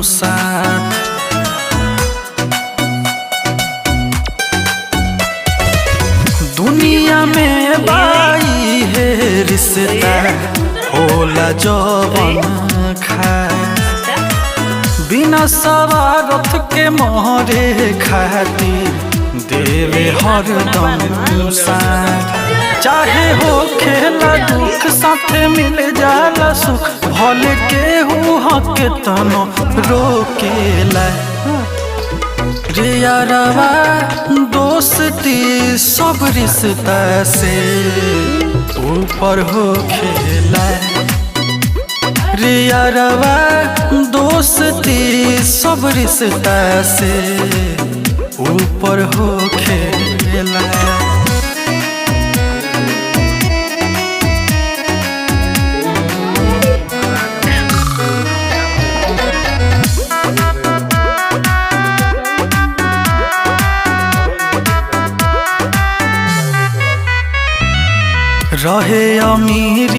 साथ दुनिया में बाई है रिश्ता होला जवन खाए बिना सवारथ के मोहरे खातिर देवे हरदम साथ चाहे हो खेला दुख साथे मिल जाला सुख भले केहू हक तनो रोकेला रे यारवा दोस्ती सब रिश्ता से ऊपर हो खेला रे यारवा दोस्ती सब रिश्ता से ऊपर हो खेला। रहे अमीर